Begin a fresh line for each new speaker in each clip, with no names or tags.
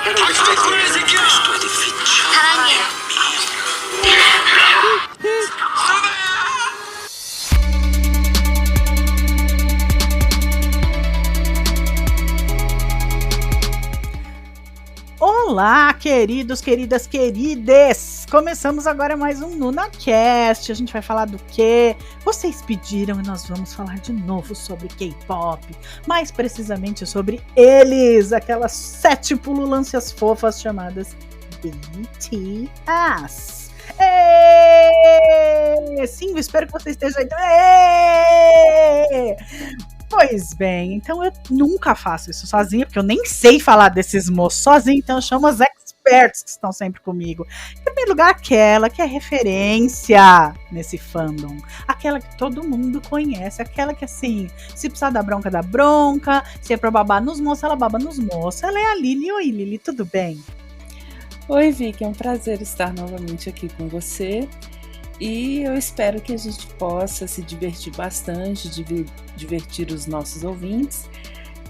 Esto è difficile.
사랑해요.
Olá, queridos, queridas, querides! Começamos agora mais um NunaCast. A gente vai falar do quê? Vocês pediram e nós vamos falar de novo sobre K-pop. Mais precisamente sobre eles, aquelas 7 pululâncias fofas chamadas BTS. Sim, eu espero que você esteja aí. Pois bem, então eu nunca faço isso sozinha, porque eu nem sei falar desses moços sozinha, então eu chamo os experts que estão sempre comigo. Em primeiro lugar, aquela que é referência nesse fandom, aquela que todo mundo conhece, aquela que assim, se precisar dar bronca, dá bronca, se é pra babar nos moços, ela baba nos moços. Ela é a Lili. Oi, Lili, tudo bem?
Oi, Vicky, é um prazer estar novamente aqui com você. E eu espero que a gente possa se divertir bastante, divertir os nossos ouvintes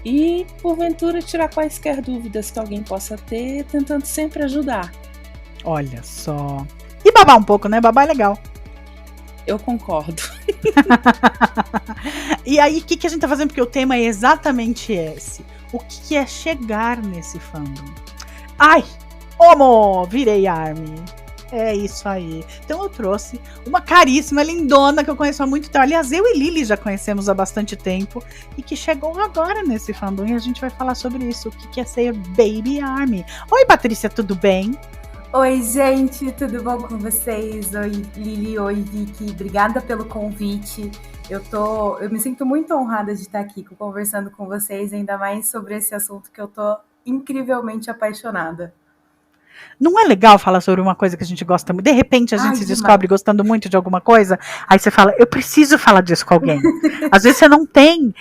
e, porventura, tirar quaisquer dúvidas que alguém possa ter, tentando sempre ajudar.
Olha só. E babar um pouco, né? Babar é legal.
Eu concordo.
E aí, o que a gente tá fazendo? Porque o tema é exatamente esse. O que é chegar nesse fandom? Ai, homo, virei ARMY. É isso aí. Então eu trouxe uma caríssima, lindona, que eu conheço há muito tempo. Aliás, eu e Lili já conhecemos há bastante tempo. E que chegou agora nesse fandom. E a gente vai falar sobre isso. O que é ser Baby ARMY. Oi, Patrícia, tudo bem?
Oi, gente, tudo bom com vocês? Oi, Lili, oi, Vicky. Obrigada pelo convite. Eu me sinto muito honrada de estar aqui conversando com vocês, ainda mais sobre esse assunto que eu tô incrivelmente apaixonada.
Não é legal falar sobre uma coisa que a gente gosta muito? De repente a gente se descobre gostando muito de alguma coisa, aí você fala, eu preciso falar disso com alguém. Às vezes você não tem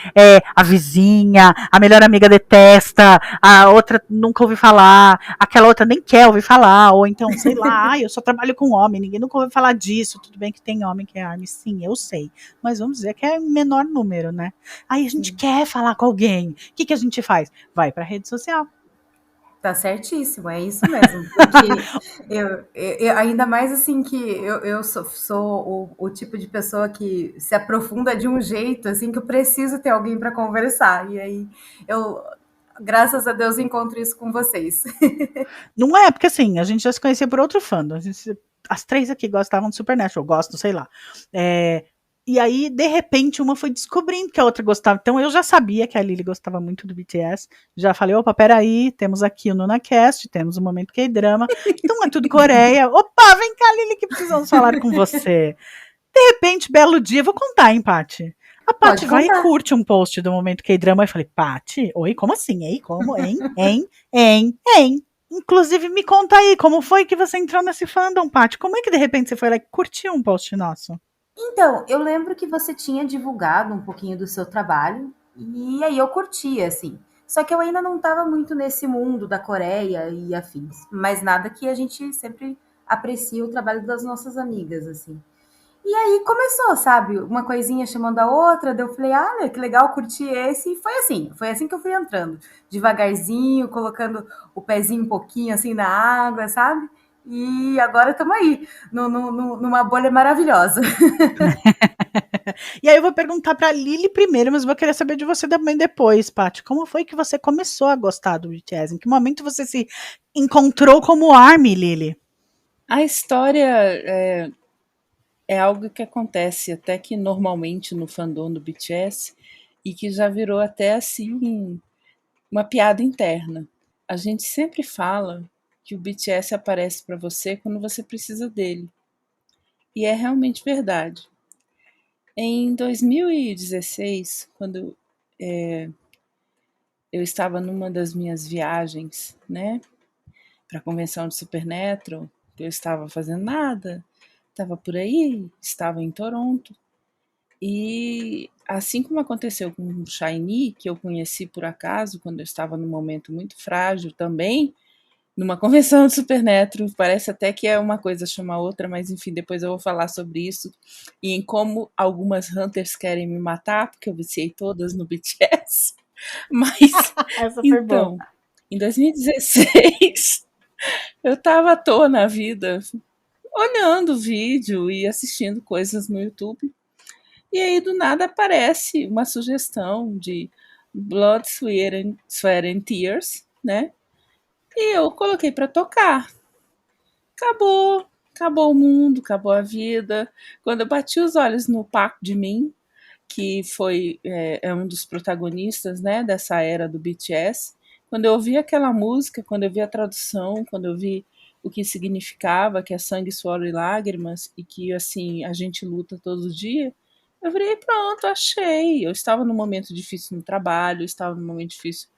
a vizinha, a melhor amiga detesta, a outra nunca ouviu falar, aquela outra nem quer ouvir falar, ou então, sei lá, eu só trabalho com homem, ninguém nunca ouviu falar disso. Tudo bem que tem homem que é ARMY, sim, eu sei, mas vamos dizer que é menor número, né? Aí a gente quer falar com alguém, o que a gente faz? Vai pra rede social.
Tá certíssimo, é isso mesmo. Porque eu ainda mais assim que eu sou o tipo de pessoa que se aprofunda de um jeito assim que eu preciso ter alguém para conversar. E aí eu, graças a Deus, encontro isso com vocês.
Não é, porque assim, a gente já se conhecia por outro fandom. As 3 aqui gostavam de Supernatural, gosto, sei lá. E aí, de repente, uma foi descobrindo que a outra gostava. Então, eu já sabia que a Lili gostava muito do BTS. Já falei, opa, peraí, temos aqui o NunaCast, temos o Momento K-Drama. Então, é tudo Coreia. Opa, vem cá, Lili, que precisamos falar com você. De repente, belo dia, vou contar, hein, Paty? A Paty vai e curte um post do Momento K-Drama. Eu falei, Paty, oi, como assim? Ei, como? Hein? Inclusive, me conta aí, como foi que você entrou nesse fandom, Paty? Como é que de repente você foi lá e curtiu um post nosso?
Então, eu lembro que você tinha divulgado um pouquinho do seu trabalho, e aí eu curtia, assim. Só que eu ainda não estava muito nesse mundo da Coreia e afins. Mas nada que a gente sempre aprecia o trabalho das nossas amigas, assim. E aí começou, sabe? Uma coisinha chamando a outra, daí eu falei, ah, que legal, curti esse. E foi assim que eu fui entrando. Devagarzinho, colocando o pezinho um pouquinho assim na água, sabe? E agora estamos aí, numa bolha maravilhosa.
E aí eu vou perguntar pra Lili primeiro, mas vou querer saber de você também depois, Paty. Como foi que você começou a gostar do BTS? Em que momento você se encontrou como ARMY, Lili?
A história é algo que acontece até que normalmente no fandom do BTS e que já virou até assim uma piada interna. A gente sempre fala que o BTS aparece para você quando você precisa dele. E é realmente verdade. Em 2016, quando eu estava numa das minhas viagens, né, para a convenção de Supernatural, eu estava fazendo nada, estava por aí, estava em Toronto, e assim como aconteceu com o Shiny, que eu conheci por acaso, quando eu estava num momento muito frágil também, numa convenção de Supernatural, parece até que é uma coisa chama a outra, mas enfim, depois eu vou falar sobre isso, e em como algumas Hunters querem me matar, porque eu viciei todas no BTS, mas,
Essa foi boa.
então, Em 2016, eu estava à toa na vida, olhando vídeo e assistindo coisas no YouTube. E aí, do nada, aparece uma sugestão de Blood, Sweat and Tears, né? E eu coloquei para tocar. Acabou. Acabou o mundo, acabou a vida. Quando eu bati os olhos no Park de Min, que foi é um dos protagonistas, né, dessa era do BTS, quando eu ouvi aquela música, quando eu vi a tradução, quando eu vi o que significava, que é sangue, suor e lágrimas, e que assim a gente luta todo dia, eu falei, pronto, achei. Eu estava num momento difícil no trabalho, eu estava num momento difícil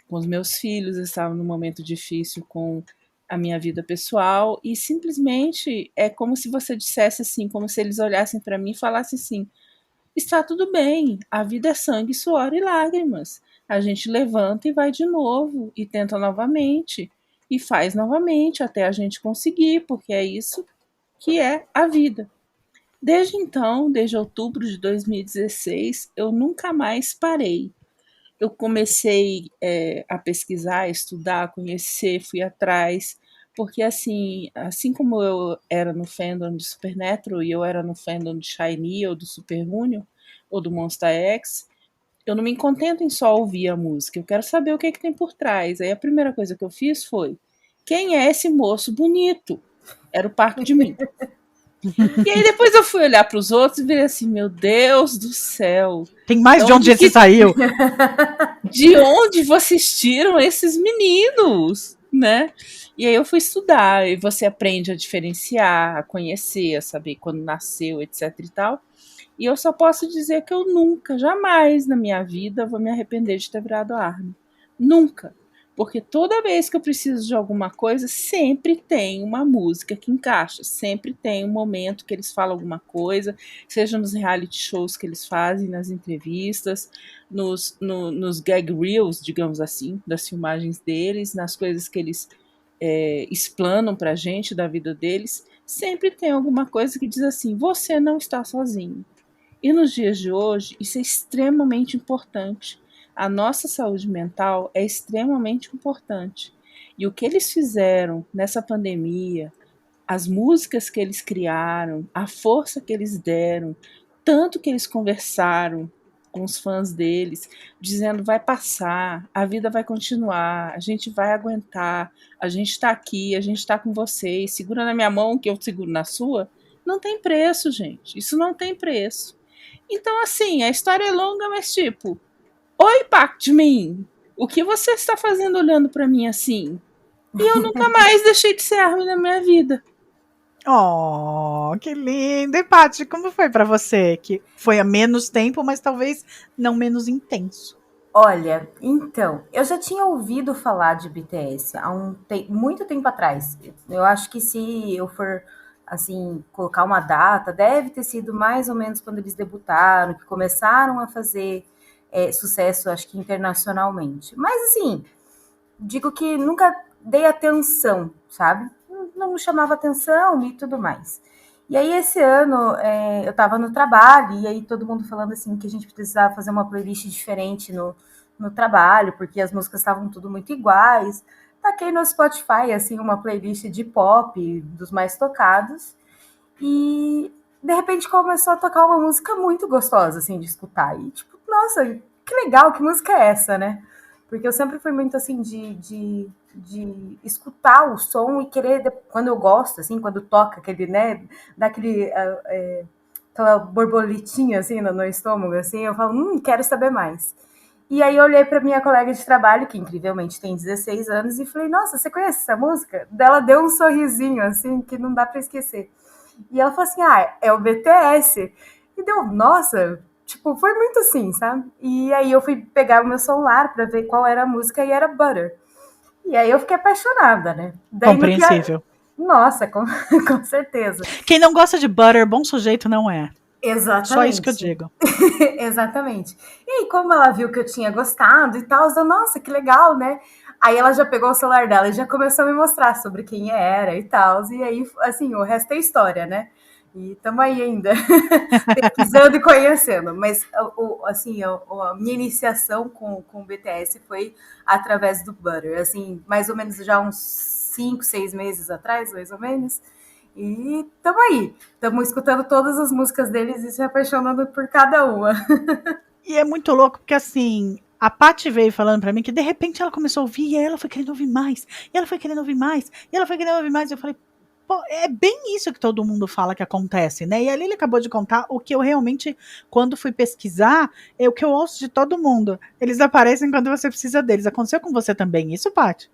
com os meus filhos, eu estava num momento difícil com a minha vida pessoal, e simplesmente é como se você dissesse assim, como se eles olhassem para mim e falassem assim: está tudo bem, a vida é sangue, suor e lágrimas. A gente levanta e vai de novo, e tenta novamente, e faz novamente até a gente conseguir, porque é isso que é a vida. Desde então, desde outubro de 2016, eu nunca mais parei. Eu comecei a pesquisar, a estudar, a conhecer, fui atrás, porque assim como eu era no fandom de Supernatural e eu era no fandom de Shiny ou do Super Junior ou do Monster X, eu não me contento em só ouvir a música, eu quero saber o que, é que tem por trás. Aí a primeira coisa que eu fiz foi: quem é esse moço bonito? Era o Parque de Mim. E aí depois eu fui olhar para os outros e virei assim, meu Deus do céu.
Tem mais de onde esse saiu.
De onde vocês tiram esses meninos, né? E aí eu fui estudar, e você aprende a diferenciar, a conhecer, a saber quando nasceu, etc e tal. E eu só posso dizer que eu nunca, jamais na minha vida vou me arrepender de ter virado ARMY. Nunca. Porque toda vez que eu preciso de alguma coisa, sempre tem uma música que encaixa. Sempre tem um momento que eles falam alguma coisa, seja nos reality shows que eles fazem, nas entrevistas, nos gag reels, digamos assim, das filmagens deles, nas coisas que eles explanam pra gente da vida deles. Sempre tem alguma coisa que diz assim: você não está sozinho. E nos dias de hoje, isso é extremamente importante. A nossa saúde mental é extremamente importante. E o que eles fizeram nessa pandemia, as músicas que eles criaram, a força que eles deram, tanto que eles conversaram com os fãs deles, dizendo: vai passar, a vida vai continuar, a gente vai aguentar, a gente está aqui, a gente está com vocês, segura na minha mão que eu seguro na sua. Não tem preço, gente. Isso não tem preço. Então, assim, a história é longa, mas tipo, oi, Pac-Man, o que você está fazendo olhando para mim assim? E eu nunca mais deixei de ser ARMY na minha vida.
Oh, que lindo. E Paty, como foi pra você? Que foi há menos tempo, mas talvez não menos intenso.
Olha, então, eu já tinha ouvido falar de BTS há muito tempo atrás. Eu acho que se eu for, assim, colocar uma data, deve ter sido mais ou menos quando eles debutaram, que começaram a fazer sucesso, acho que internacionalmente. Mas, assim, digo que nunca dei atenção, sabe? Não me chamava atenção e tudo mais. E aí, esse ano, eu tava no trabalho, e aí todo mundo falando assim que a gente precisava fazer uma playlist diferente no trabalho, porque as músicas estavam tudo muito iguais. Taquei no Spotify, assim, uma playlist de pop, dos mais tocados, e de repente começou a tocar uma música muito gostosa, assim, de escutar. E tipo, nossa, que legal, que música é essa, né? Porque eu sempre fui muito assim de escutar o som e querer, quando eu gosto, assim, quando toca aquele, né, daquele aquela borboletinha assim no estômago, assim, eu falo, quero saber mais. E aí eu olhei para minha colega de trabalho, que incrivelmente tem 16 anos, e falei, nossa, você conhece essa música? Dela deu um sorrisinho, assim, que não dá para esquecer. E ela falou assim, é o BTS. E deu, nossa, tipo, foi muito assim, sabe? E aí eu fui pegar o meu celular para ver qual era a música e era Butter. E aí eu fiquei apaixonada, né? Daí
Compreensível.
Nossa, com certeza.
Quem não gosta de butter, bom sujeito não é.
Exatamente.
Só isso que eu digo.
Exatamente. E aí, como ela viu que eu tinha gostado e tal, eu, nossa, que legal, né? Aí ela já pegou o celular dela e já começou a me mostrar sobre quem era e tal. E aí, assim, o resto é história, né? E estamos aí ainda, pesquisando e conhecendo. Mas, assim, a minha iniciação com o BTS foi através do Butter. Assim, mais ou menos já uns 5, 6 meses atrás, mais ou menos. E estamos aí. Estamos escutando todas as músicas deles e se apaixonando por cada uma.
E é muito louco, porque assim, a Paty veio falando pra mim que de repente ela começou a ouvir e aí ela foi querendo ouvir mais. E ela foi querendo ouvir mais. E ela foi querendo ouvir mais. E eu falei, pô, é bem isso que todo mundo fala que acontece, né? E ali ele acabou de contar o que eu realmente, quando fui pesquisar, é o que eu ouço de todo mundo. Eles aparecem quando você precisa deles. Aconteceu com você também isso, Paty?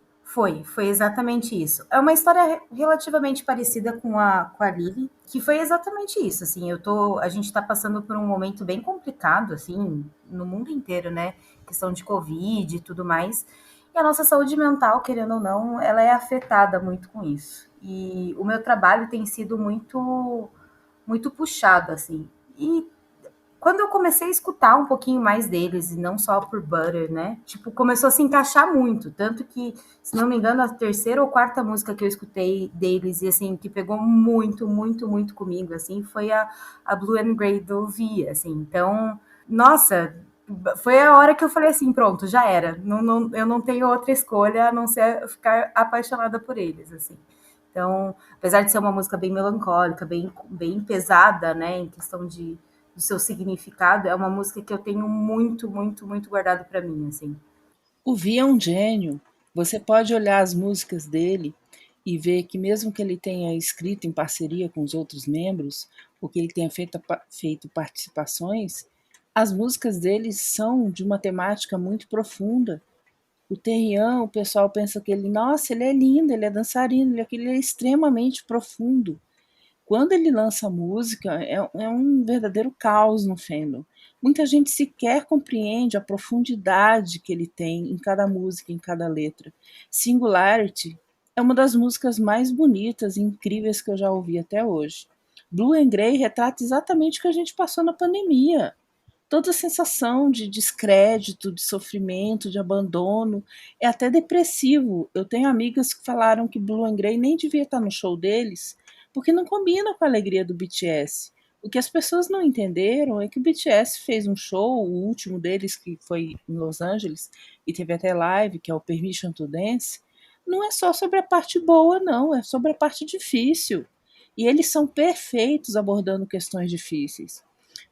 Foi exatamente isso. É uma história relativamente parecida com a Lily, que foi exatamente isso, assim, a gente tá passando por um momento bem complicado, assim, no mundo inteiro, né, questão de Covid e tudo mais, e a nossa saúde mental, querendo ou não, ela é afetada muito com isso. E o meu trabalho tem sido muito puxado, assim, e quando eu comecei a escutar um pouquinho mais deles, e não só por Butter, né? Tipo, começou a se encaixar muito. Tanto que, se não me engano, a terceira ou quarta música que eu escutei deles, e assim, que pegou muito, muito, muito comigo, assim, foi a Blue and Grey do Vi, assim. Então, nossa, foi a hora que eu falei assim, pronto, já era. Eu não tenho outra escolha a não ser ficar apaixonada por eles, assim. Então, apesar de ser uma música bem melancólica, bem pesada, né, em questão do seu significado, é uma música que eu tenho muito, muito, muito guardado para mim, assim.
O Vi é um gênio. Você pode olhar as músicas dele e ver que mesmo que ele tenha escrito em parceria com os outros membros, ou que ele tenha feito participações, as músicas dele são de uma temática muito profunda. O Terrian, o pessoal pensa que ele, nossa, ele é lindo, ele é dançarino, ele é extremamente profundo. Quando ele lança música, é um verdadeiro caos no fandom. Muita gente sequer compreende a profundidade que ele tem em cada música, em cada letra. Singularity é uma das músicas mais bonitas e incríveis que eu já ouvi até hoje. Blue and Grey retrata exatamente o que a gente passou na pandemia. Toda a sensação de descrédito, de sofrimento, de abandono, é até depressivo. Eu tenho amigas que falaram que Blue and Grey nem devia estar no show deles, porque não combina com a alegria do BTS. O que as pessoas não entenderam é que o BTS fez um show, o último deles, que foi em Los Angeles, e teve até live, que é o Permission to Dance, não é só sobre a parte boa, não, é sobre a parte difícil. E eles são perfeitos abordando questões difíceis.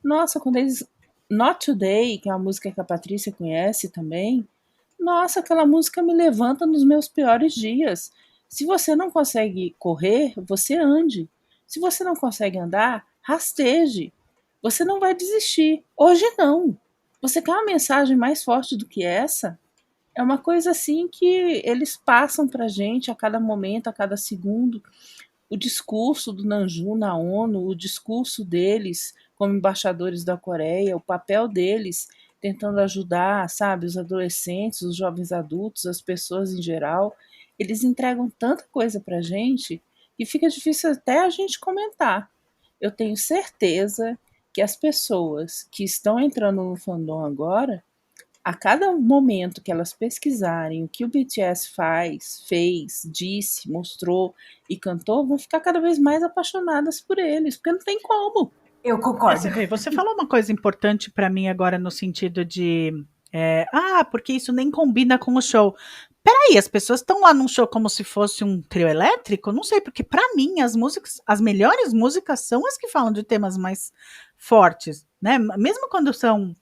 Nossa, quando eles Not Today, que é uma música que a Patrícia conhece também, nossa, aquela música me levanta nos meus piores dias. Se você não consegue correr, você ande. Se você não consegue andar, rasteje. Você não vai desistir. Hoje não. Você quer uma mensagem mais forte do que essa? É uma coisa assim que eles passam pra gente a cada momento, a cada segundo. O discurso do Nanju na ONU, o discurso deles como embaixadores da Coreia, o papel deles tentando ajudar, sabe, os adolescentes, os jovens adultos, as pessoas em geral, eles entregam tanta coisa pra gente que fica difícil até a gente comentar. Eu tenho certeza que as pessoas que estão entrando no fandom agora, a cada momento que elas pesquisarem o que o BTS fez, disse, mostrou e cantou, vão ficar cada vez mais apaixonadas por eles, porque não tem como.
Eu concordo.
Você falou uma coisa importante para mim agora no sentido de porque isso nem combina com o show. Peraí, as pessoas estão lá num show como se fosse um trio elétrico? Não sei, porque para mim as melhores músicas são as que falam de temas mais fortes, né? Mesmo quando são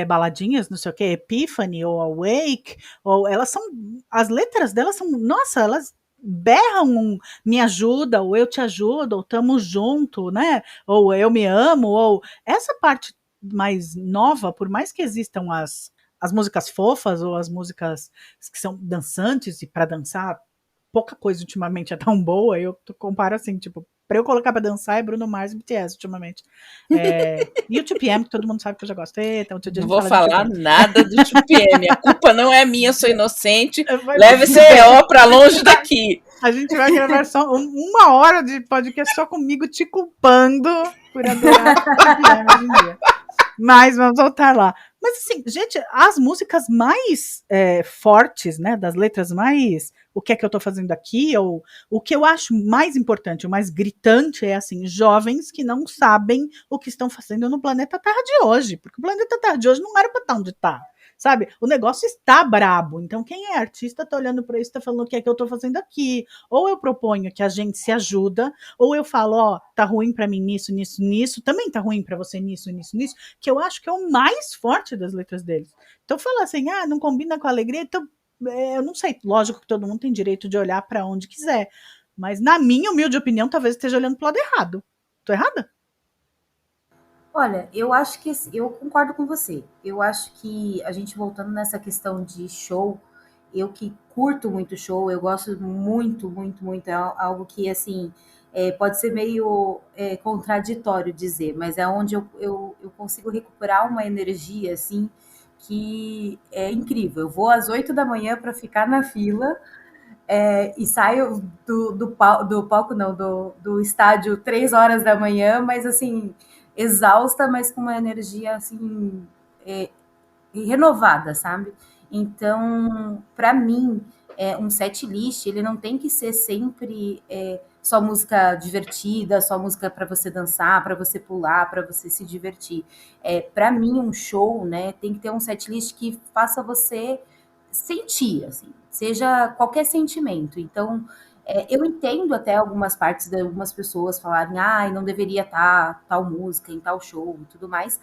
baladinhas, não sei o que, Epiphany ou Awake, ou elas são, as letras delas são, nossa, elas berram me ajuda, ou eu te ajudo, ou tamo junto, né? Ou eu me amo, ou essa parte mais nova, por mais que existam as músicas fofas ou as músicas que são dançantes e para dançar, pouca coisa ultimamente é tão boa, eu comparo assim, tipo, pra eu colocar pra dançar é Bruno Mars e BTS ultimamente. E o 2PM, que todo mundo sabe que eu já gosto. Então, outro dia
Não
a gente
vou
fala de
falar
2PM.
nada do 2PM. A culpa não é minha, eu sou inocente.
Vai-
Leve esse EO pra longe daqui.
A gente vai gravar só uma hora de podcast só comigo te culpando por adorar 2PM hoje em dia. Mas vamos voltar lá. Mas assim, gente, as músicas mais fortes, né, das letras mais, o que é que eu tô fazendo aqui, ou o que eu acho mais importante, o mais gritante é assim, jovens que não sabem o que estão fazendo no planeta Terra de hoje, porque o planeta Terra de hoje não era pra estar onde tá. Sabe, o negócio está brabo. Então, quem é artista tá olhando para isso, tá falando o que é que eu tô fazendo aqui. Ou eu proponho que a gente se ajuda, ou eu falo, ó, tá ruim para mim nisso, nisso, nisso, também tá ruim para você nisso, nisso, nisso, que eu acho que é o mais forte das letras deles. Então, falar assim, ah, não combina com a alegria, então, eu não sei. Lógico que todo mundo tem direito de olhar para onde quiser. Mas, na minha humilde opinião, talvez esteja olhando pro lado errado. Tô errada?
Olha, eu acho que eu concordo com você. Eu acho que a gente voltando nessa questão de show, eu que curto muito show, eu gosto muito, muito, muito. É algo que assim pode ser meio contraditório dizer, mas é onde eu consigo recuperar uma energia assim que é incrível. Eu vou às 8 da manhã para ficar na fila e saio do palco, não, do estádio 3 horas da manhã, mas assim, exausta, mas com uma energia assim, é, renovada, sabe? Então, para mim, um set list, ele não tem que ser sempre só música divertida, só música para você dançar, para você pular, para você se divertir. Para mim, um show, né, tem que ter um set list que faça você sentir, assim, seja qualquer sentimento. Então, eu entendo até algumas partes de algumas pessoas falarem, ah, não deveria estar tal música em tal show e tudo mais.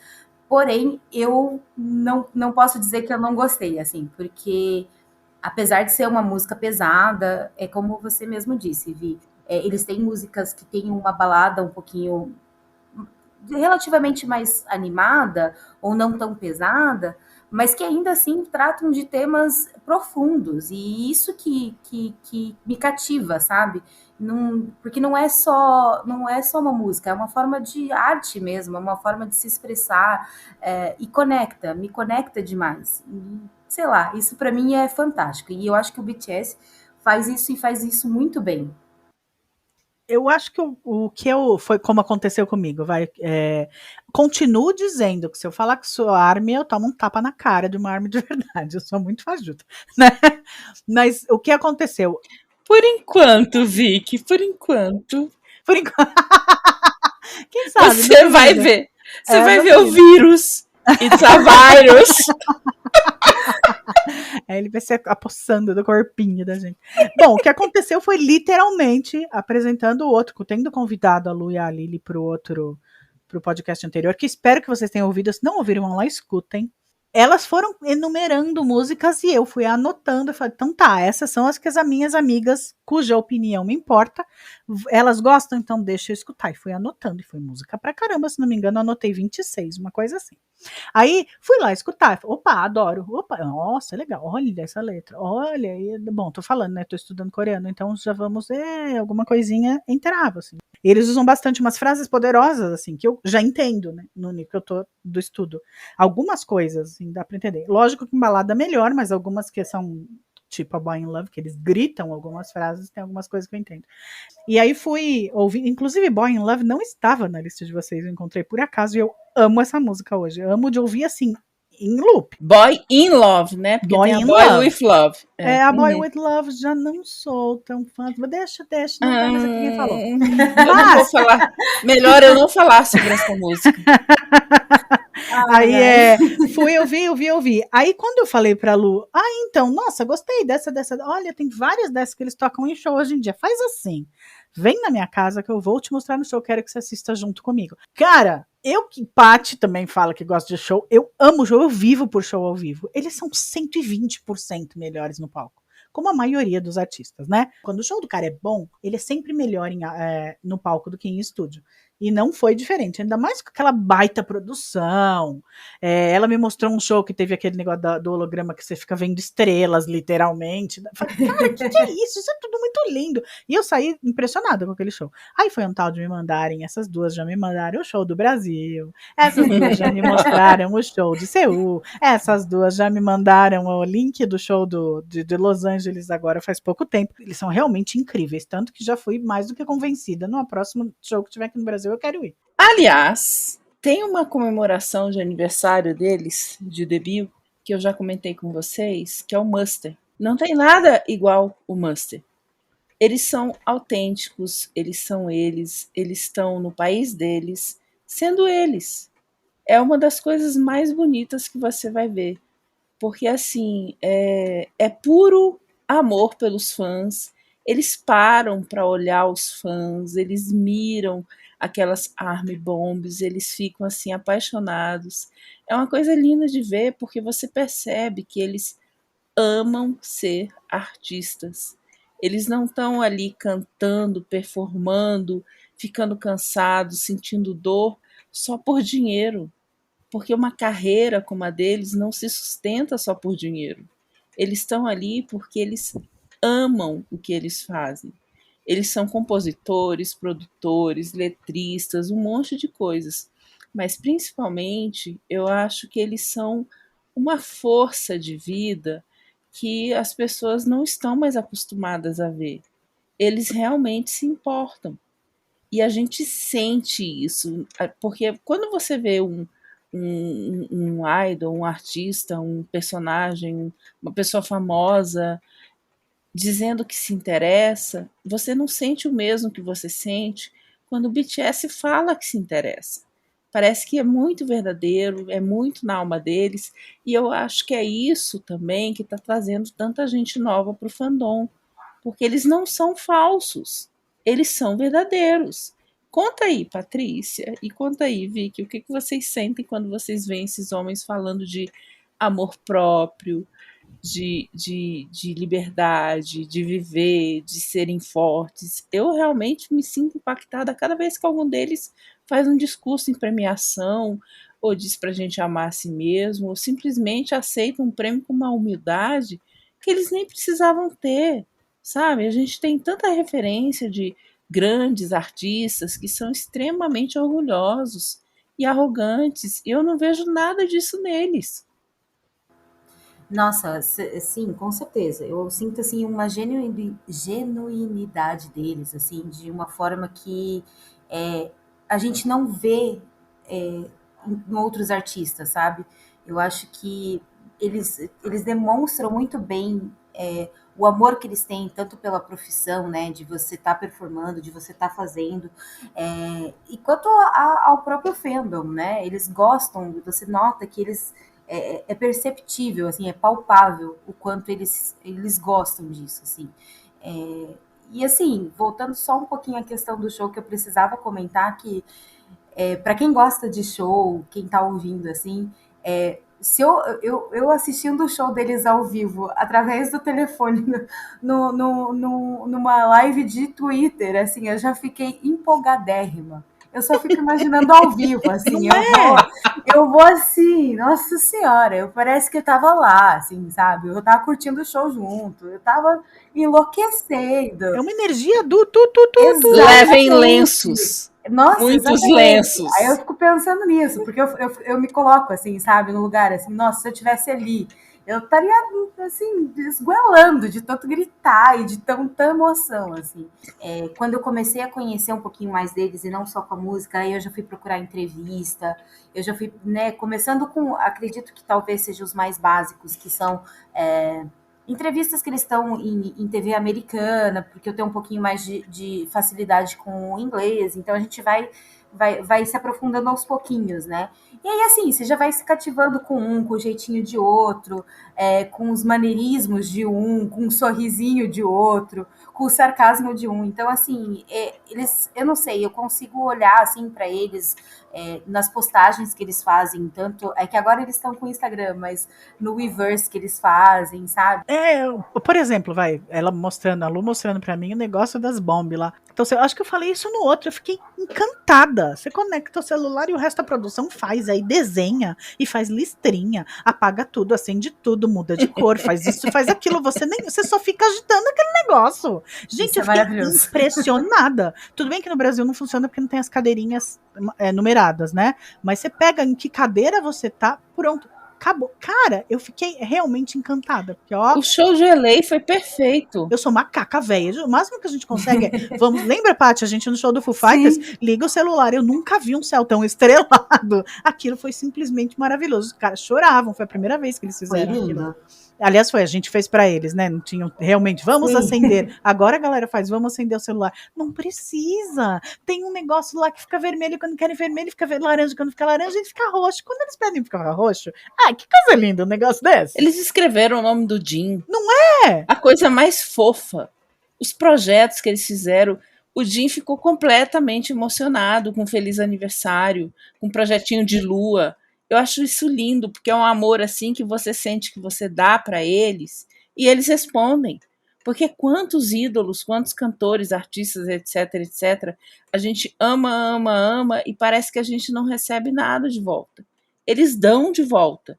Porém, eu não posso dizer que eu não gostei, assim, porque apesar de ser uma música pesada, é como você mesmo disse, Vi, eles têm músicas que têm uma balada um pouquinho relativamente mais animada ou não tão pesada, mas que ainda assim tratam de temas profundos e isso que me cativa, sabe? Não, porque não é só uma música, é uma forma de arte mesmo, é uma forma de se expressar e me conecta demais. E, sei lá, isso para mim é fantástico e eu acho que o BTS faz isso e faz isso muito bem.
Eu acho que o que foi como aconteceu comigo, continuo dizendo que se eu falar que sou army, eu tomo um tapa na cara de uma army de verdade, eu sou muito fajuta, né? Mas o que aconteceu?
Por enquanto, Vicky, por enquanto.
Por enquanto, quem sabe, no
Você vai
futuro.
ver. Você vai
no
ver o
futuro.
vírus. It's a virus.
Ele vai se apossando do corpinho da gente. Bom, o que aconteceu foi literalmente apresentando o outro, tendo convidado a Lu e a Lili pro podcast anterior, que espero que vocês tenham ouvido. Se não ouviram, vão lá, escutem. Elas foram enumerando músicas e eu fui anotando. Eu falei, então tá, essas são as que as minhas amigas, cuja opinião me importa, elas gostam, então deixa eu escutar. E fui anotando, e foi música pra caramba, se não me engano, eu anotei 26, uma coisa assim. Aí fui lá escutar, opa, adoro, opa, nossa, legal, olha essa letra, olha, bom, tô falando, né, tô estudando coreano, então já vamos ver alguma coisinha entrava, assim. Eles usam bastante umas frases poderosas, assim, que eu já entendo, né, no nível que eu tô do estudo. Algumas coisas, assim, dá pra entender. Lógico que em balada melhor, mas algumas que são tipo a Boy in Love, que eles gritam algumas frases, tem algumas coisas que eu entendo. E aí fui ouvir, inclusive Boy in Love não estava na lista de vocês, eu encontrei por acaso e eu amo essa música hoje. Eu amo de ouvir assim, em loop.
Boy in Love, né? Porque
Boy
tem a
in
Boy
Love.
with Love.
A Boy with Love já não sou tão fã. Deixa, não vai mais aqui quem falou.
Eu não vou falar. Melhor eu não falar sobre essa música.
Aí fui ouvir. Aí quando eu falei pra Lu, então, nossa, gostei dessa. Olha, tem várias dessas que eles tocam em show hoje em dia. Faz assim. Vem na minha casa que eu vou te mostrar no show, quero que você assista junto comigo. Cara, Paty também fala que gosta de show, eu amo show, eu vivo por show ao vivo. Eles são 120% melhores no palco. Como a maioria dos artistas, né? Quando o show do cara é bom, ele é sempre melhor no palco do que em estúdio. E não foi diferente, ainda mais com aquela baita produção. Ela me mostrou um show que teve aquele negócio do holograma que você fica vendo estrelas, literalmente. Eu falei, cara, que é isso? Isso é tudo muito lindo. E eu saí impressionada com aquele show. Aí foi um tal de me mandarem, essas duas já me mandaram o show do Brasil, essas duas já me mostraram o show de Seul, essas duas já me mandaram o link do show de Los Angeles agora faz pouco tempo. Eles são realmente incríveis, tanto que já fui mais do que convencida. No próximo show que tiver aqui no Brasil, eu quero ir.
Aliás, Tem uma comemoração de aniversário deles, de debut, que eu já comentei com vocês, que é o Muster. Não tem nada igual o Muster. Eles são autênticos, eles são eles estão no país deles, sendo eles. É uma das coisas mais bonitas que você vai ver. Porque, assim, é puro amor pelos fãs. Eles param para olhar os fãs, eles miram aquelas army bombs, eles ficam, assim, apaixonados. É uma coisa linda de ver, porque você percebe que eles amam ser artistas. Eles não estão ali cantando, performando, ficando cansados, sentindo dor só por dinheiro, porque uma carreira como a deles não se sustenta só por dinheiro. Eles estão ali porque eles amam o que eles fazem. Eles são compositores, produtores, letristas, um monte de coisas. Mas principalmente, eu acho que eles são uma força de vida que as pessoas não estão mais acostumadas a ver. Eles realmente se importam. E a gente sente isso, porque quando você vê um idol, um artista, um personagem, uma pessoa famosa dizendo que se interessa, você não sente o mesmo que você sente quando o BTS fala que se interessa. Parece que é muito verdadeiro, é muito na alma deles, e eu acho que é isso também que está trazendo tanta gente nova para o fandom, porque eles não são falsos, eles são verdadeiros. Conta aí, Patrícia, e conta aí, Vicky, o que vocês sentem quando vocês veem esses homens falando de amor próprio, de liberdade, de viver, de serem fortes. Eu realmente me sinto impactada cada vez que algum deles faz um discurso em premiação, ou diz para a gente amar a si mesmo, ou simplesmente aceita um prêmio com uma humildade que eles nem precisavam ter, sabe? A gente tem tanta referência de grandes artistas que são extremamente orgulhosos e arrogantes, e eu não vejo nada disso neles.
Nossa, sim, com certeza. Eu sinto assim uma genuinidade deles, assim, de uma forma que é, a gente não vê em outros artistas, sabe? Eu acho que eles demonstram muito bem o amor que eles têm, tanto pela profissão, né, de você estar performando, de você estar fazendo, e quanto ao próprio fandom, né? Eles gostam, você nota que eles é perceptível, assim, é palpável o quanto eles gostam disso, assim. E assim, voltando só um pouquinho à questão do show que eu precisava comentar, que para quem gosta de show, quem tá ouvindo, assim, se eu assistindo o show deles ao vivo, através do telefone, numa live de Twitter, assim, eu já fiquei empolgadérrima. Eu só fico imaginando ao vivo, assim,
Não é?
eu vou assim, nossa senhora, eu parece que eu tava lá, assim, sabe? Eu tava curtindo o show junto, eu tava enlouquecendo.
É uma energia do tu.
Levem
Exatamente.
lenços,
Nossa,
muitos
exatamente. Aí eu
lenços.
fico pensando nisso, porque eu me coloco assim, sabe, no lugar assim, nossa, se eu tivesse ali, eu estaria assim, esguelando de tanto gritar e de tanta emoção, assim. Quando eu comecei a conhecer um pouquinho mais deles, e não só com a música, aí eu já fui procurar entrevista, eu já fui, né, começando com, acredito que talvez sejam os mais básicos, que são entrevistas que eles estão em TV americana, porque eu tenho um pouquinho mais de facilidade com o inglês, então a gente vai se aprofundando aos pouquinhos, né? E aí, assim, você já vai se cativando com o jeitinho de outro, com os maneirismos de um, com o sorrisinho de outro, com o sarcasmo de um. Então, assim, eu não sei, eu consigo olhar, assim, para eles nas postagens que eles fazem, tanto. É que agora eles estão com o Instagram, mas no Weverse que eles fazem, sabe?
Por exemplo, vai, ela mostrando, a Lu mostrando pra mim o negócio das bombas lá. Então, eu acho que eu falei isso no outro, eu fiquei encantada. Você conecta o celular e o resto da produção faz, aí desenha e faz listrinha, apaga tudo, acende tudo, muda de cor, faz isso, faz aquilo, você só fica agitando aquele negócio. Gente,
Isso
eu
é
fiquei
maravilhoso.
impressionada. Tudo bem que no Brasil não funciona porque não tem as cadeirinhas numeradas, né? Mas você pega em que cadeira você tá, pronto. acabou. Cara, eu fiquei realmente encantada. Porque, ó,
O show de LA foi perfeito.
eu sou macaca velha. O máximo que a gente consegue é. Vamos, lembra, Paty, a gente no show do Foo Fighters?
Sim.
Liga o celular. Eu nunca vi um céu tão estrelado. Aquilo foi simplesmente maravilhoso. Os caras choravam. Foi a primeira vez que eles
Foi
fizeram aquilo.
lindo.
Aliás, a gente fez pra eles, né? Não tinham realmente, vamos
Sim.
acender. Agora a galera faz, vamos acender o celular. Não precisa. Tem um negócio lá que fica vermelho quando querem vermelho, fica laranja quando fica laranja, e fica roxo. Quando eles pedem pra ficar roxo, que coisa linda um negócio desse.
Eles escreveram o nome do Jim.
Não é?
A coisa mais fofa. Os projetos que eles fizeram. O Jim ficou completamente emocionado com Feliz Aniversário, com um projetinho de lua. Eu acho isso lindo, porque é um amor assim que você sente que você dá para eles e eles respondem. Porque quantos ídolos, quantos cantores, artistas, etc, etc, a gente ama, ama, ama e parece que a gente não recebe nada de volta. Eles dão de volta.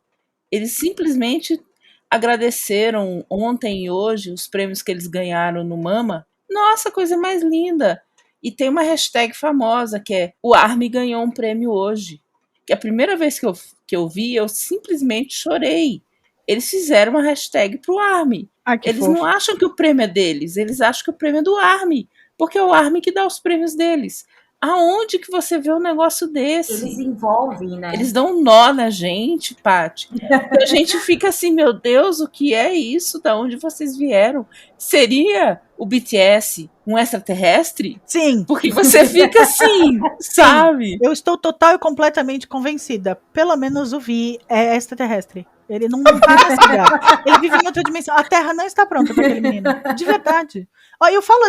Eles simplesmente agradeceram ontem e hoje os prêmios que eles ganharam no Mama. Nossa, coisa mais linda! E tem uma hashtag famosa que é o Army ganhou um prêmio hoje. Que a primeira vez que eu vi, eu simplesmente chorei. Eles fizeram uma hashtag pro Army. Eles
fofo.
não acham que o prêmio é deles, eles acham que o prêmio é do Army, porque é o Army que dá os prêmios deles. Aonde que você vê um negócio desse?
Eles envolvem, né?
Eles dão um nó na gente, Paty. E a gente fica assim, meu Deus, o que é isso? Da onde vocês vieram? Seria o BTS um extraterrestre?
Sim.
Porque você fica assim, sabe?
Sim. Eu estou total e completamente convencida. Pelo menos o Vi é extraterrestre. Ele não tá nesse lugar. Ele vive em outra dimensão. A Terra não está pronta para aquele menino. De verdade. Ó, eu falo,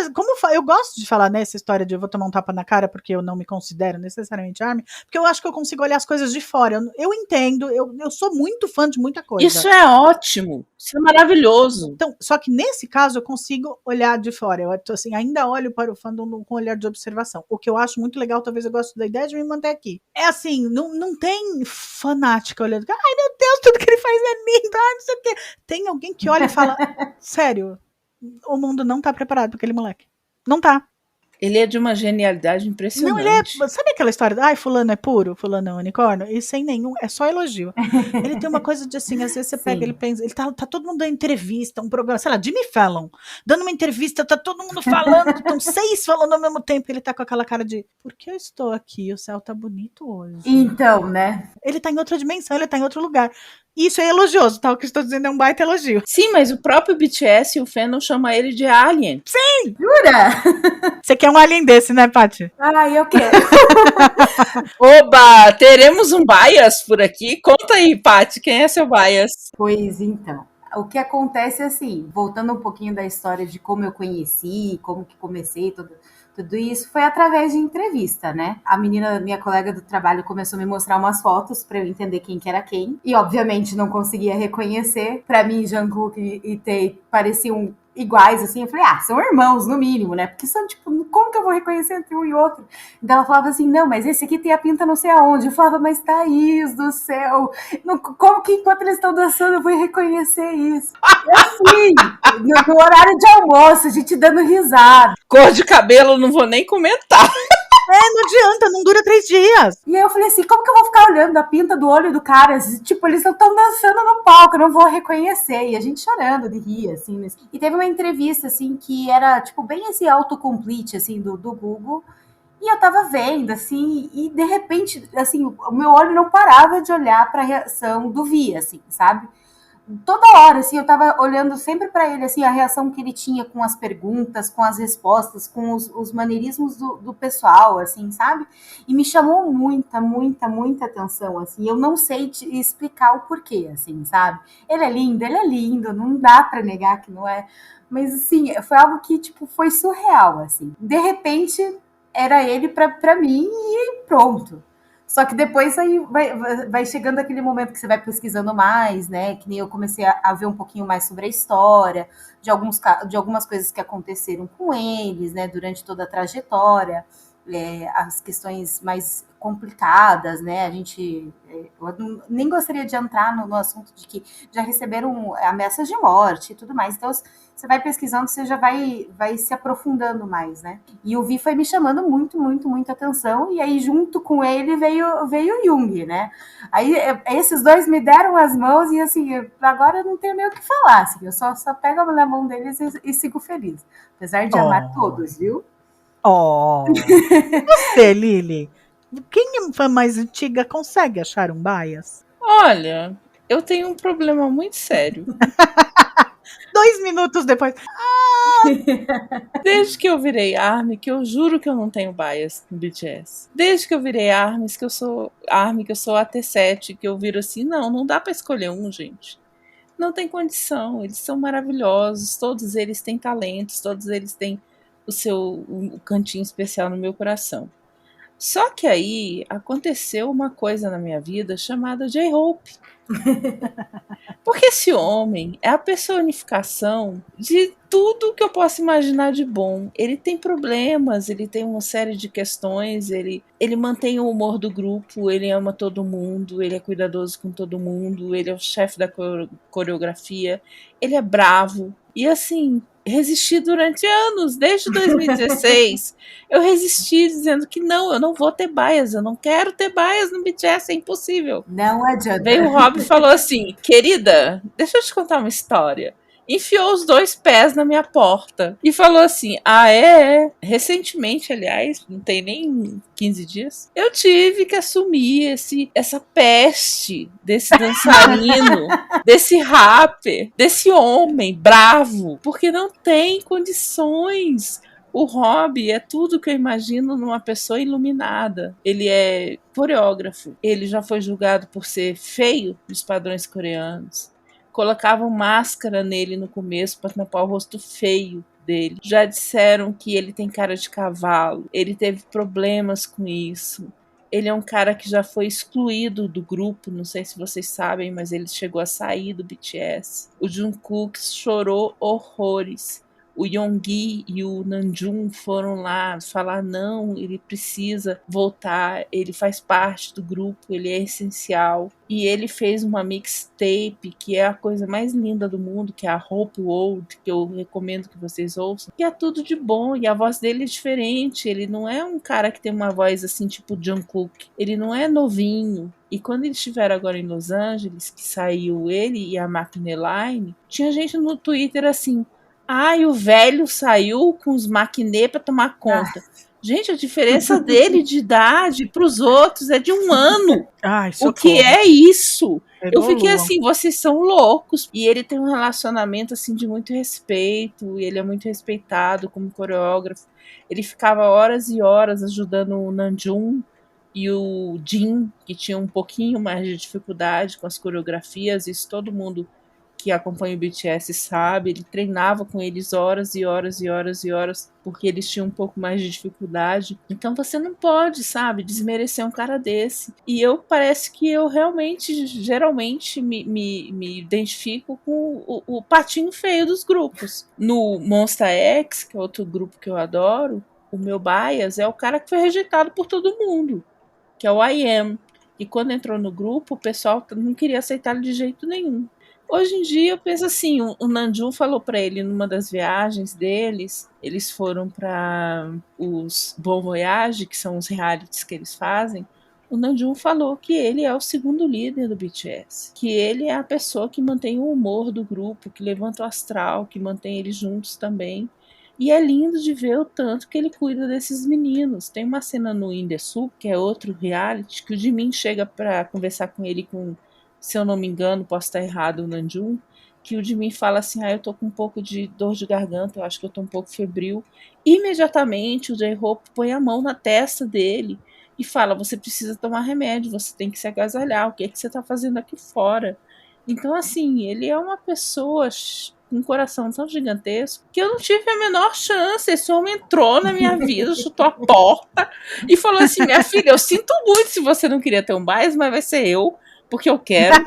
eu gosto de falar nessa história de eu vou tomar um tapa na cara porque eu não me considero necessariamente Army, porque eu acho que eu consigo olhar as coisas de fora. Eu entendo, eu sou muito fã de muita coisa.
Isso é ótimo. Isso é maravilhoso.
Então, só que nesse caso eu consigo olhar de fora. Eu assim, ainda olho para o fandom com um olhar de observação. O que eu acho muito legal, talvez eu gosto da ideia de me manter aqui. É assim, não tem fanática olhando. Ai, meu Deus, tudo que ele faz é lindo. Ai, não sei o quê. Tem alguém que olha e fala, sério, o mundo não tá preparado para aquele moleque. Não tá.
Ele é de uma genialidade impressionante.
Não, ele é. Sabe aquela história? Ai, fulano é puro, fulano é um unicórnio? E sem nenhum, é só elogio. Ele tem uma coisa de assim, às vezes você pega, ele pensa, ele tá todo mundo dando entrevista, um programa, sei lá, Jimmy Fallon, dando uma entrevista, tá todo mundo falando, estão 6 falando ao mesmo tempo, ele tá com aquela cara de, por que eu estou aqui? O céu tá bonito hoje.
Então, né?
Ele tá em outra dimensão, ele tá em outro lugar. Isso é elogioso, tá? O que eu estou dizendo é um baita elogio.
Sim, mas o próprio BTS e o fandom chama ele de alien.
Sim!
Jura?
Você quer um alien desse, né, Paty?
Ai, eu quero.
Oba, teremos um bias por aqui? Conta aí, Paty, quem é seu bias?
Pois então. O que acontece é assim, voltando um pouquinho da história de como eu conheci, como que comecei, tudo isso foi através de entrevista, né? A menina, minha colega do trabalho, começou a me mostrar umas fotos para eu entender quem que era quem. E, obviamente, não conseguia reconhecer. Para mim, Jungkook e Tae pareciam iguais, assim. Eu falei, são irmãos, no mínimo, né? Porque são, tipo, como que eu vou reconhecer entre um e outro? Então ela falava assim, não, mas esse aqui tem a pinta não sei aonde. Eu falava, mas Thaís do céu, como que enquanto eles estão dançando eu vou reconhecer isso? E assim, no horário de almoço, a gente dando risada.
Cor de cabelo, não vou nem comentar.
Não adianta, não dura 3 dias.
E aí eu falei assim, como que eu vou ficar olhando a pinta do olho do cara? Tipo, eles estão dançando no palco, eu não vou reconhecer. E a gente chorando de rir, assim. E teve uma entrevista, assim, que era, tipo, bem esse autocomplete, assim, do Google. E eu tava vendo, assim, e de repente, assim, o meu olho não parava de olhar pra reação do Vi, assim, sabe? Toda hora, assim, eu tava olhando sempre para ele, assim, a reação que ele tinha com as perguntas, com as respostas, com os maneirismos do pessoal, assim, sabe? E me chamou muita, muita, muita atenção, assim. Eu não sei te explicar o porquê, assim, sabe? Ele é lindo, não dá para negar que não é. Mas, assim, foi algo que, tipo, foi surreal, assim. De repente, era ele para mim e pronto. Só que depois aí vai chegando aquele momento que você vai pesquisando mais, né? Que nem eu comecei a ver um pouquinho mais sobre a história, de algumas coisas que aconteceram com eles, né? Durante toda a trajetória. as questões mais complicadas, né? A gente, eu nem gostaria de entrar no assunto de que já receberam ameaças de morte e tudo mais. Então, você vai pesquisando, você já vai se aprofundando mais, né? E o Vi foi me chamando muito, muito, muita atenção. E aí, junto com ele, veio o Jung, né? Aí, esses dois me deram as mãos e, assim, agora eu não tenho nem o que falar. Assim, eu só pego na mão deles e sigo feliz. Apesar de amar todos, viu?
Você, Lili, quem é mais antiga consegue achar um bias?
Olha, eu tenho um problema muito sério.
2 minutos depois.
Desde que eu virei ARMY, que eu juro que eu não tenho bias no BTS. Desde que eu virei ARMY, que eu sou AT7, que eu viro assim, não dá pra escolher um, gente. Não tem condição, eles são maravilhosos, todos eles têm talentos, todos eles têm o cantinho especial no meu coração. Só que aí aconteceu uma coisa na minha vida chamada J-Hope. Porque esse homem é a personificação de tudo que eu posso imaginar de bom. Ele tem problemas, ele tem uma série de questões, ele mantém o humor do grupo, ele ama todo mundo, ele é cuidadoso com todo mundo, ele é o chefe da coreografia, ele é bravo. E assim, resisti durante anos, desde 2016. Eu resisti dizendo que não, eu não vou ter bias, eu não quero ter bias no BTS, é impossível.
Não adianta.
Veio o Rob e falou assim, querida, deixa eu te contar uma história. Enfiou os 2 pés na minha porta e falou assim, recentemente, aliás, não tem nem 15 dias, eu tive que assumir essa peste desse dançarino, desse rapper, desse homem bravo, porque não tem condições. O Rob é tudo que eu imagino numa pessoa iluminada. Ele é coreógrafo. Ele já foi julgado por ser feio nos padrões coreanos. Colocavam máscara nele no começo para tampar o rosto feio dele. Já disseram que ele tem cara de cavalo. Ele teve problemas com isso. Ele é um cara que já foi excluído do grupo, não sei se vocês sabem, mas ele chegou a sair do BTS. O Jungkook chorou horrores. O Yoongi e o Namjoon foram lá falar não, ele precisa voltar, ele faz parte do grupo, ele é essencial. E ele fez uma mixtape que é a coisa mais linda do mundo, que é a Hope World, que eu recomendo que vocês ouçam, que é tudo de bom, e a voz dele é diferente, ele não é um cara que tem uma voz assim tipo Jungkook, ele não é novinho. E quando eles estiveram agora em Los Angeles, que saiu ele e a McNeline, tinha gente no Twitter assim, o velho saiu com os maquinê para tomar conta. Gente, a diferença dele de idade para os outros é de 1 ano. O que é isso? Eu fiquei assim, vocês são loucos. E ele tem um relacionamento assim de muito respeito, e ele é muito respeitado como coreógrafo. Ele ficava horas e horas ajudando o Namjoon e o Jin, que tinha um pouquinho mais de dificuldade com as coreografias. Isso todo mundo que acompanha o BTS sabe, ele treinava com eles horas e horas e horas e horas, porque eles tinham um pouco mais de dificuldade. Então você não pode, sabe, desmerecer um cara desse. E parece que eu realmente, geralmente, me identifico com o patinho feio dos grupos. No Monsta X, que é outro grupo que eu adoro, o meu bias é o cara que foi rejeitado por todo mundo, que é o I.M. E quando entrou no grupo, o pessoal não queria aceitar ele de jeito nenhum. Hoje em dia eu penso assim, o Namjoon falou para ele numa das viagens deles, eles foram para os Bon Voyage, que são os realities que eles fazem, o Namjoon falou que ele é o segundo líder do BTS, que ele é a pessoa que mantém o humor do grupo, que levanta o astral, que mantém eles juntos também. E é lindo de ver o tanto que ele cuida desses meninos. Tem uma cena no In The Soup, que é outro reality, que o Jimin chega para conversar com ele com, se eu não me engano, posso estar errado, o Namjoon, que o Jimin fala assim, eu tô com um pouco de dor de garganta, eu acho que eu tô um pouco febril. Imediatamente o J-Hope põe a mão na testa dele e fala, você precisa tomar remédio, você tem que se agasalhar, o que é que você tá fazendo aqui fora? Então, assim, ele é uma pessoa com um coração tão gigantesco que eu não tive a menor chance. Esse homem entrou na minha vida, chutou a porta e falou assim, minha filha, eu sinto muito se você não queria ter um bias, mas vai ser eu, porque eu quero,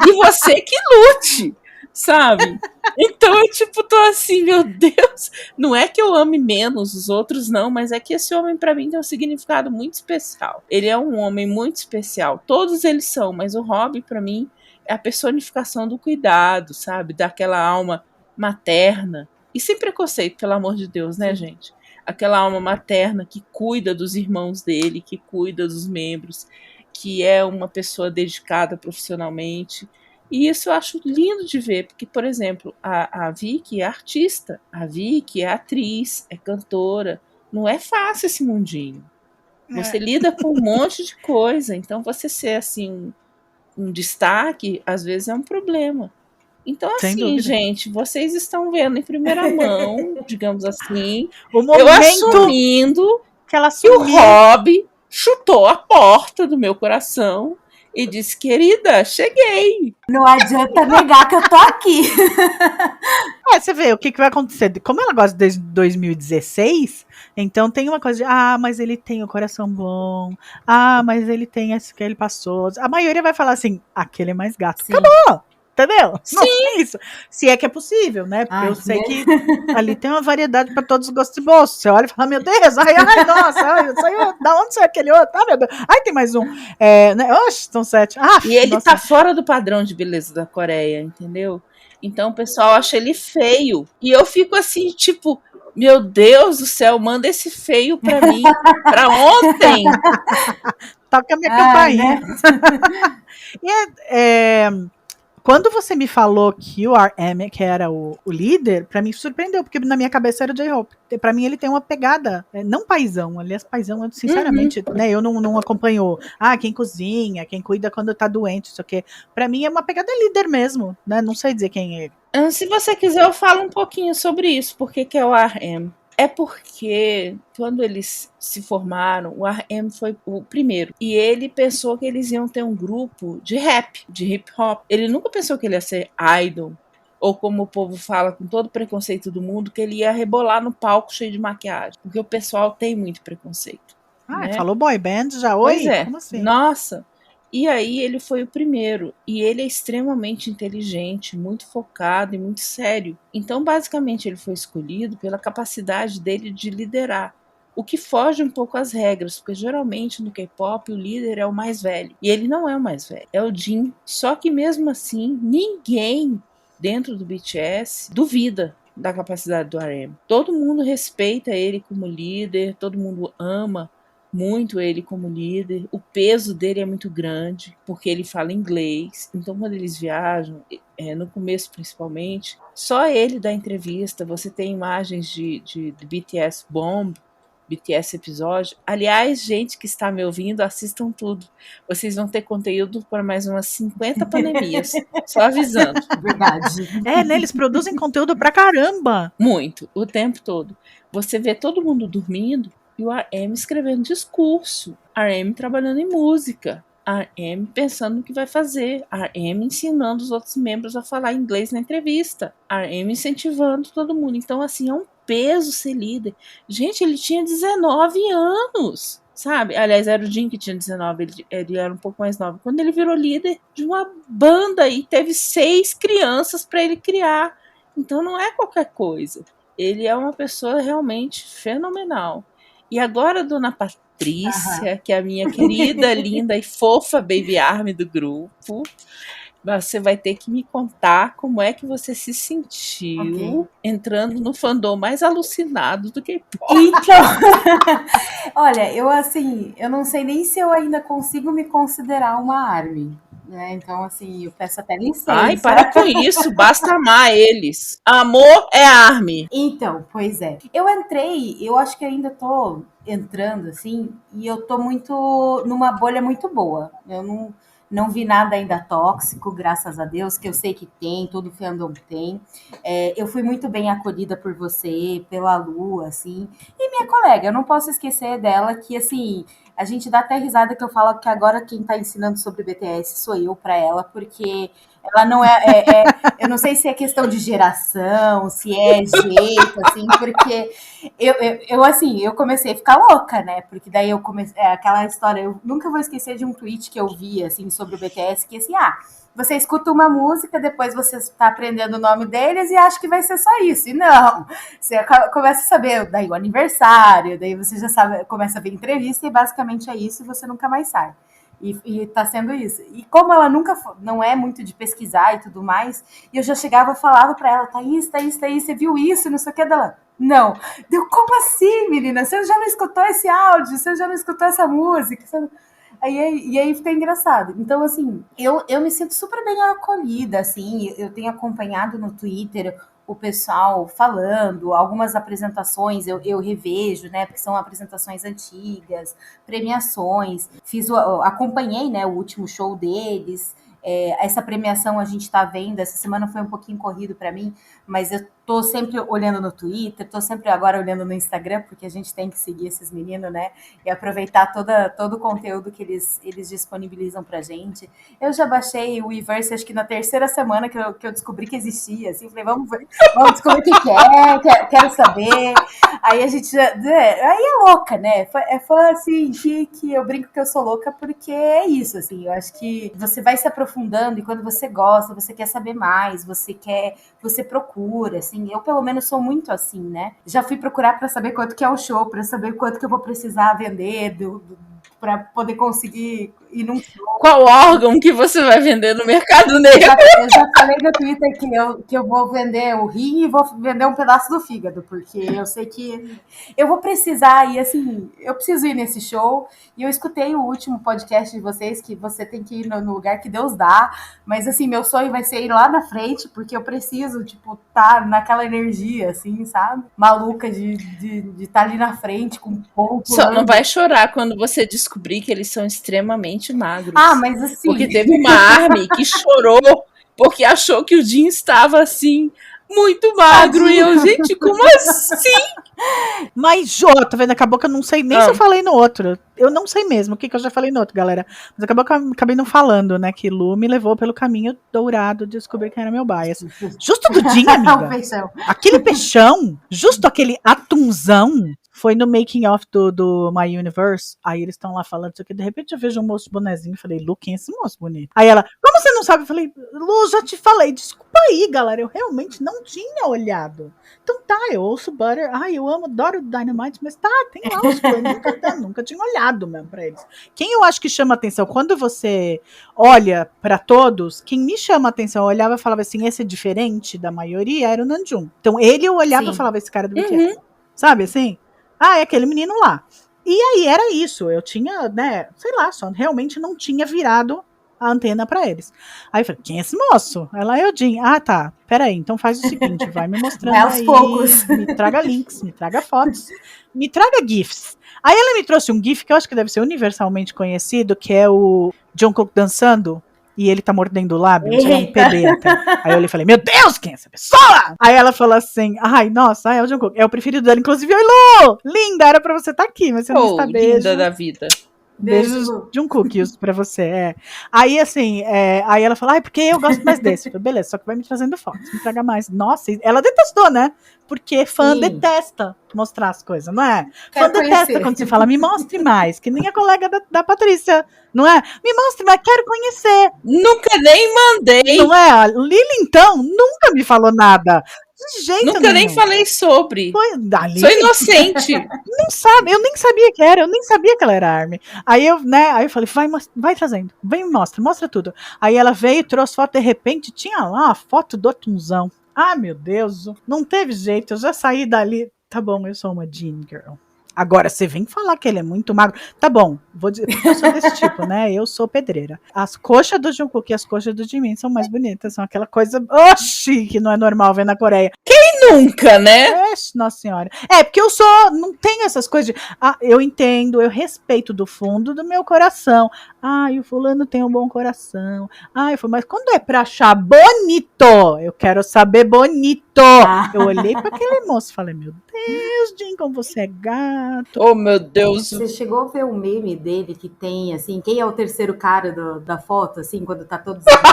e você que lute. sabe? Então eu, tipo, tô assim, meu Deus. Não é que eu ame menos os outros, não, mas é que esse homem, pra mim, tem um significado muito especial. Ele é um homem muito especial. Todos eles são, mas o Rob, pra mim, é a personificação do cuidado, sabe? Daquela alma materna. E sem preconceito, pelo amor de Deus, né, gente? Aquela alma materna que cuida dos irmãos dele, que cuida dos membros, que é uma pessoa dedicada profissionalmente. E isso eu acho lindo de ver, porque, por exemplo, a Vicky é artista, a Vicky é atriz, é cantora. Não é fácil esse mundinho. Você lida com um monte de coisa, então você ser assim um destaque, às vezes é um problema. Então,
Sem
assim,
dúvida.
gente, vocês estão vendo em primeira mão, digamos assim,
O
eu
momento
assumindo
que ela
que o
sumiu.
Rob chutou a porta do meu coração e disse: querida, cheguei.
Não adianta negar que eu tô aqui.
Você vê o que vai acontecer. Como ela gosta desde 2016, então tem uma coisa de, mas ele tem o coração bom, mas ele tem isso que ele passou. A maioria vai falar assim, aquele é mais gato.
Sim.
Acabou! Entendeu? Não
Sim.
tem isso. Se é que é possível, né? Porque
Ai,
eu sei
né?
que ali tem uma variedade para todos os gostos e bolsos. Você olha e fala, meu Deus, nossa, saiu, da onde saiu aquele outro? Meu Deus, tem mais um. Né? Oxe, são 7.
E ele
nossa.
tá fora do padrão de beleza da Coreia, entendeu? Então o pessoal acha ele feio. E eu fico assim, tipo, meu Deus do céu, manda esse feio pra mim, pra ontem.
Toca a minha
Ai,
campainha.
né?
E quando você me falou que o RM, que era o líder, pra mim surpreendeu, porque na minha cabeça era o J-Hope. Pra mim ele tem uma pegada, não paizão, aliás, paizão, eu, sinceramente, né, eu não acompanho, quem cozinha, quem cuida quando tá doente, isso aqui. Pra mim é uma pegada líder mesmo, né, não sei dizer quem é ele.
Se você quiser, eu falo um pouquinho sobre isso, porque que é o RM. É porque quando eles se formaram, o RM foi o primeiro. E ele pensou que eles iam ter um grupo de rap, de hip hop. Ele nunca pensou que ele ia ser idol. Ou como o povo fala com todo o preconceito do mundo, que ele ia rebolar no palco cheio de maquiagem. Porque o pessoal tem muito preconceito. Né?
Falou boy band já,
Pois
oi?
é.
Como assim?
Nossa. E aí ele foi o primeiro. E ele é extremamente inteligente, muito focado e muito sério. Então, basicamente, ele foi escolhido pela capacidade dele de liderar. O que foge um pouco às regras, porque geralmente no K-pop o líder é o mais velho. E ele não é o mais velho, é o Jin. Só que mesmo assim, ninguém dentro do BTS duvida da capacidade do RM. Todo mundo respeita ele como líder, todo mundo ama muito ele como líder. O peso dele é muito grande, porque ele fala inglês. Então, quando eles viajam, no começo principalmente, só ele dá entrevista. Você tem imagens de BTS Bomb, BTS Episódio. Aliás, gente que está me ouvindo, assistam tudo. Vocês vão ter conteúdo para mais umas 50 pandemias. Só avisando.
Verdade.
Né, eles produzem conteúdo pra caramba.
Muito, o tempo todo. Você vê todo mundo dormindo e o RM escrevendo discurso, RM trabalhando em música, RM pensando no que vai fazer, RM ensinando os outros membros a falar inglês na entrevista, RM incentivando todo mundo. Então, assim, é um peso ser líder. Gente, ele tinha 19 anos, sabe? Aliás, era o Jim que tinha 19, ele era um pouco mais novo. Quando ele virou líder de uma banda e teve 6 crianças para ele criar. Então, não é qualquer coisa. Ele é uma pessoa realmente fenomenal. E agora, dona Patrícia, que é a minha querida, linda e fofa baby army do grupo, você vai ter que me contar como é que você se sentiu entrando no fandom mais alucinado do K-pop.
Então, olha, eu não sei nem se eu ainda consigo me considerar uma ARMY. Né? Então, assim, eu peço até licença.
Ai, para com isso, basta amar eles. Amor é ARMY.
Então, pois é. Eu entrei, eu acho que ainda tô entrando, assim, e eu tô muito numa bolha muito boa. Eu não vi nada ainda tóxico, graças a Deus, que eu sei que tem, todo fandom tem. Eu fui muito bem acolhida por você, pela Lu, assim. E minha colega, eu não posso esquecer dela, que, assim, a gente dá até risada que eu falo que agora quem tá ensinando sobre BTS sou eu pra ela, porque ela não eu não sei se é questão de geração, se é jeito, assim, porque assim, eu comecei a ficar louca, né? Porque daí eu comecei, aquela história, eu nunca vou esquecer de um tweet que eu vi, assim, sobre o BTS, que assim, você escuta uma música, depois você está aprendendo o nome deles e acha que vai ser só isso. E não, você começa a saber daí o aniversário, daí você já sabe, começa a ver entrevista e basicamente é isso e você nunca mais sai. E tá sendo isso. E como ela nunca não é muito de pesquisar e tudo mais, e eu já chegava e falava pra ela, Thaís, você viu isso? Não sei o que dela. Não. Deu, como assim, menina? Você já não escutou esse áudio? Você já não escutou essa música? E aí fica engraçado. Então, assim, eu me sinto super bem acolhida, assim, eu tenho acompanhado no Twitter o pessoal falando, algumas apresentações eu revejo, né, porque são apresentações antigas, premiações, acompanhei, né, o último show deles, essa premiação a gente está vendo, essa semana foi um pouquinho corrido para mim, mas eu tô sempre olhando no Twitter, tô sempre agora olhando no Instagram, porque a gente tem que seguir esses meninos, né, e aproveitar todo o conteúdo que eles disponibilizam pra gente. Eu já baixei o Weverse, acho que na terceira semana que eu descobri que existia, assim, falei, vamos descobrir o que é, quero saber. Aí a gente já. Aí é louca, né? É fã assim, que eu brinco que eu sou louca porque é isso, assim. Eu acho que você vai se aprofundando e quando você gosta, você quer saber mais, você procura, assim. Eu, pelo menos, sou muito assim, né? Já fui procurar para saber quanto que é o show, para saber quanto que eu vou precisar vender para poder conseguir ir num show.
Qual órgão que você vai vender no mercado negro?
Eu já falei no Twitter que eu vou vender o rim e vou vender um pedaço do fígado, porque eu sei que eu vou precisar, e assim, eu preciso ir nesse show. E eu escutei o último podcast de vocês, que você tem que ir no lugar que Deus dá, mas assim, meu sonho vai ser ir lá na frente, porque eu preciso, tipo, tá naquela energia, assim, sabe? Maluca de estar ali na frente com um pouco.
Só não vai chorar quando você descobrir que eles são extremamente magros.
Ah, mas assim.
Porque teve uma Army que chorou porque achou que o Jim estava assim, muito magro. Tadinho. E eu, gente, como assim?
Mas, Jô, tá vendo? Acabou que eu não sei nem se eu falei no outro. Eu não sei mesmo o que eu já falei no outro, galera. Mas acabou que eu acabei não falando, né? Que Lu me levou pelo caminho dourado de descobrir quem era meu bias. Justo do Jim, amiga.
Peixão.
Aquele peixão, justo aquele atunzão, foi no making of do My Universe. Aí eles estão lá falando isso aqui. De repente eu vejo um moço bonezinho. Falei, Lu, quem é esse moço bonito? Aí ela, como você não sabe? Eu falei, Lu, já te falei. Desculpa aí, galera. Eu realmente não tinha olhado. Então tá, eu ouço Butter. Ai, eu adoro Dynamite, mas tá, tem lá os coisas. Nunca tinha olhado mesmo pra eles. Quem eu acho que chama atenção, quando você olha pra todos, quem me chama atenção, eu olhava e falava assim, esse é diferente da maioria, era o Namjoon. Então ele eu olhava e falava, esse cara do BTS. Sabe assim? Ah, é aquele menino lá. E aí era isso, eu tinha, né, sei lá, só realmente não tinha virado a antena pra eles. Aí eu falei, quem é esse moço? Ela é o Jim. Ah, tá, peraí, então faz o seguinte, vai me mostrando
aos
aí,
poucos.
Me traga links, me traga fotos, me traga GIFs. Aí ela me trouxe um GIF que eu acho que deve ser universalmente conhecido, que é o Jungkook dançando, e ele tá mordendo o lábio, isso é um PB até. Aí eu olhei e falei, meu Deus, quem é essa pessoa? Aí ela falou assim, ai, nossa, é o Jungkook, é o preferido dela, inclusive, oi Lu, linda, era pra você estar aqui, mas você não está, beijo.
Linda da vida.
Beijos Jungkook pra você, Aí assim, aí ela falou, ai, porque eu gosto mais desse. Eu falei, beleza, só que vai me trazendo fotos, me traga mais. Nossa, ela detestou, né? Porque fã detesta mostrar as coisas, não é? Fã detesta quando você fala, me mostre mais, que nem a colega da Patrícia, não é? Me mostre mais, quero conhecer.
Nunca nem mandei.
Não é? A Lili, então, nunca me falou nada. De jeito
nunca
nenhum.
Nem falei sobre.
Lili,
sou inocente.
Não sabe, eu nem sabia que era, eu nem sabia que ela era Army. Aí eu, né, aí eu falei, vai trazendo, vem, mostra tudo. Aí ela veio, trouxe foto, de repente tinha lá a foto do Atunzão. Ah, meu Deus, não teve jeito, eu já saí dali. Tá bom, eu sou uma Jean Girl. Agora, você vem falar que ele é muito magro. Tá bom, vou dizer, eu sou desse tipo, né? Eu sou pedreira. As coxas do Jungkook e as coxas do Jimin são mais bonitas. São aquela coisa, oxi, que não é normal ver na Coreia.
Quem nunca, né?
Nossa senhora. Porque eu não tenho essas coisas de, eu entendo, eu respeito do fundo do meu coração. Ai, o fulano tem um bom coração. Ai, mas quando é pra achar bonito, eu quero saber bonito. Eu olhei pra aquele moço e falei, meu Deus, Jim, como você é gato.
Oh, meu Deus.
Você chegou a ver o meme dele que tem, assim, quem é o terceiro cara da foto, assim, quando tá todos juntos?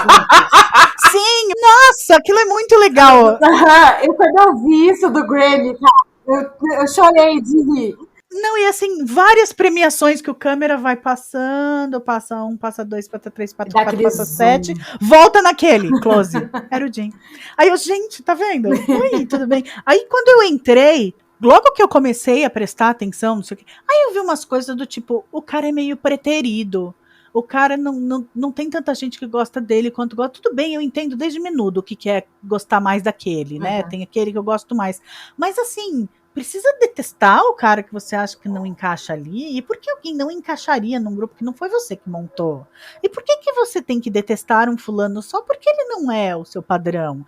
Sim, nossa, aquilo é muito legal.
Quando eu vi isso do Grammy, cara, eu chorei de rir.
Não, e assim, várias premiações que o câmera vai passando, passa 1, passa 2, passa 3, passa 4, passa 7, volta naquele, close. Era o Jim. Aí eu, gente, tá vendo? Oi, tudo bem? Aí quando eu entrei, logo que eu comecei a prestar atenção, não sei o quê, aí eu vi umas coisas do tipo, o cara é meio preterido. O cara não tem tanta gente que gosta dele quanto gosta. Tudo bem, eu entendo desde menudo o que é gostar mais daquele, né? Tem aquele que eu gosto mais. Mas assim, precisa detestar o cara que você acha que não encaixa ali? E por que alguém não encaixaria num grupo que não foi você que montou? E por que você tem que detestar um fulano só porque ele não é o seu padrão?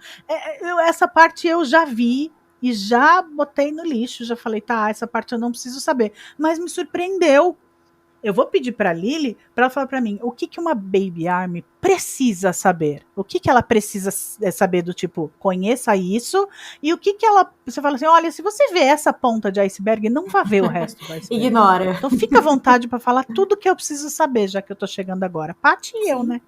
Essa parte eu já vi e já botei no lixo, já falei, tá, essa parte eu não preciso saber. Mas me surpreendeu. Eu vou pedir para a Lili para ela falar para mim o que uma Baby Army precisa saber. O que ela precisa saber do tipo, conheça isso, e o que ela. Você fala assim: olha, se você vê essa ponta de iceberg, não vá ver o resto do iceberg.
Ignora.
Então fica à vontade para falar tudo que eu preciso saber, já que eu tô chegando agora. Paty e eu, né?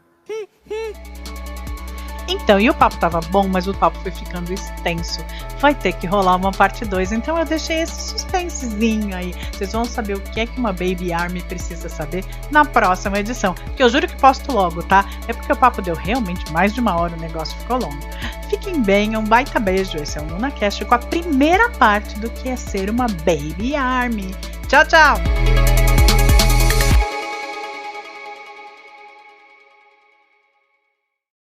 Então, e o papo tava bom, mas o papo foi ficando extenso. Vai ter que rolar uma parte 2, então eu deixei esse suspensezinho aí. Vocês vão saber o que é que uma Baby Army precisa saber na próxima edição. Que eu juro que posto logo, tá? É porque o papo deu realmente mais de 1 hora, o negócio ficou longo. Fiquem bem, um baita beijo. Esse é o NunaCast com a primeira parte do que é ser uma Baby Army. Tchau, tchau!